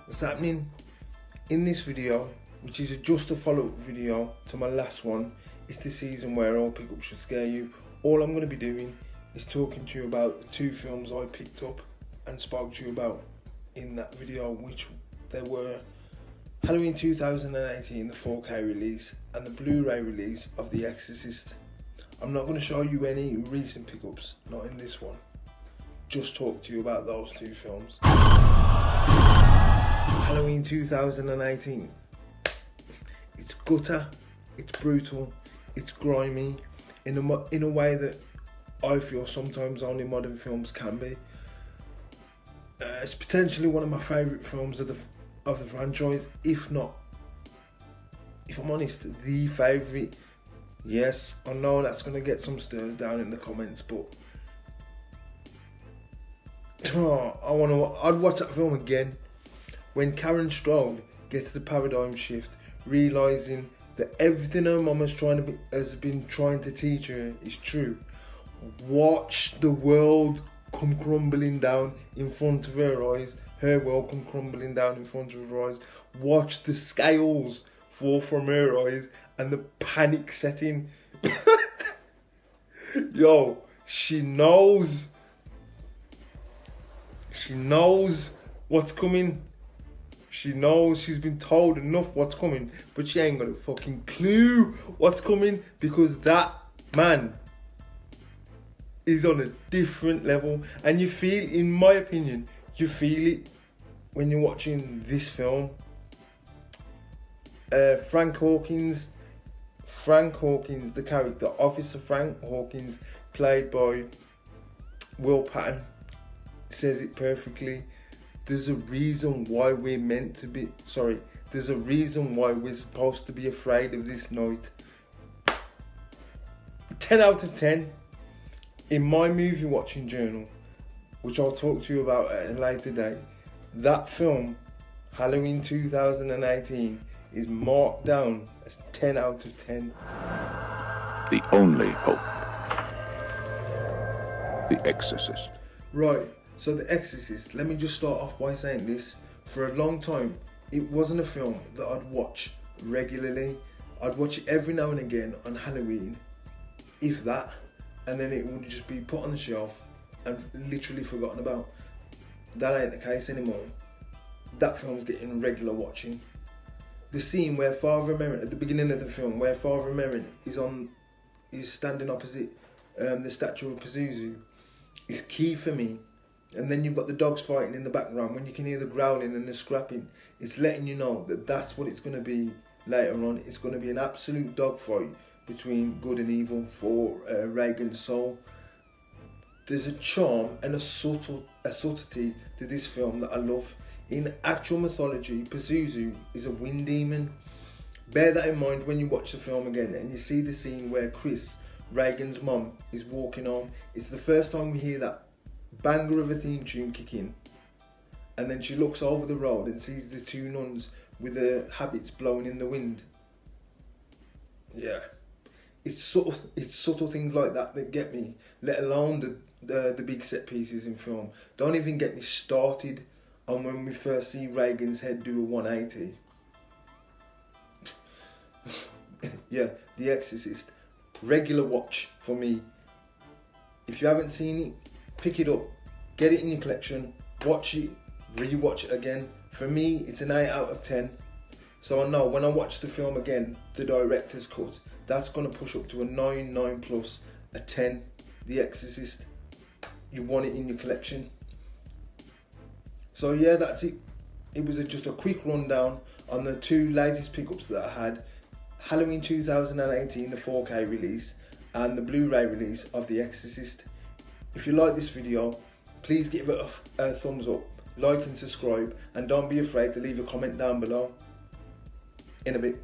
What's happening? In this video, which is just a follow-up video to my last one, it's the season where all pickups should scare you. All I'm going to be doing is talking to you about the two films I picked up and spoke to you about in that video, which there were Halloween 2018, the 4K release, and the Blu-ray release of The Exorcist. I'm not going to show you any recent pickups, not in this one. Just talk to you about those two films. Halloween 2018. It's gutter, it's brutal, it's grimy, in a way that I feel sometimes only modern films can be. It's potentially one of my favourite films of the franchise, if not, if I'm honest, the favourite. Yes, I know that's going to get some stirs down in the comments, but I'd watch that film again. When Karen Strode gets the paradigm shift, realising that everything her mum has been trying to teach her is true. Watch the world come crumbling down in front of her eyes. Her world come crumbling down in front of her eyes. Watch the scales fall from her eyes and the panic setting. Yo, she knows what's coming. She knows, she's been told enough what's coming, but she ain't got a fucking clue what's coming, because that man is on a different level. And you feel, in my opinion, you feel it when you're watching this film. Frank Hawkins, the character, Officer Frank Hawkins, played by Will Patton, says it perfectly. There's a reason why we're meant to be, there's a reason why we're supposed to be afraid of this night. 10 out of 10. In my movie watching journal, which I'll talk to you about at a later date, that film, Halloween 2018, is marked down as 10 out of 10. The only hope. The Exorcist. Right. So The Exorcist, let me just start off by saying this. For a long time, it wasn't a film that I'd watch regularly. I'd watch it every now and again on Halloween, if that, and then it would just be put on the shelf and literally forgotten about. That ain't the case anymore. That film's getting regular watching. The scene where Father Merrin, at the beginning of the film, where Father Merrin is standing opposite the statue of Pazuzu, is key for me. And then you've got the dogs fighting in the background. When you can hear the growling and the scrapping, it's letting you know that that's what it's going to be later on. It's going to be an absolute dogfight between good and evil for Reagan's soul. There's a charm and a subtlety to this film that I love. In actual mythology, Pazuzu is a wind demon. Bear that in mind when you watch the film again and you see the scene where Chris, Reagan's mum, is walking home. It's the first time we hear that banger of a theme tune kick in, and then she looks over the road and sees the two nuns with their habits blowing in the wind. Yeah, it's subtle things like that get me, let alone the big set pieces in film. Don't even get me started on when we first see Reagan's head do a 180. Yeah, The Exorcist, regular watch for me. If you haven't seen it, pick it up, get it in your collection, watch it, re-watch it again. For me, it's an 8 out of 10. So I know when I watch the film again, the director's cut, that's going to push up to a 9 plus, a 10. The Exorcist, you want it in your collection. So yeah, that's it. It was just a quick rundown on the two latest pickups that I had. Halloween 2018, the 4K release, and the Blu-ray release of The Exorcist. If you like this video, please give it a thumbs up, like and subscribe, and don't be afraid to leave a comment down below. In a bit.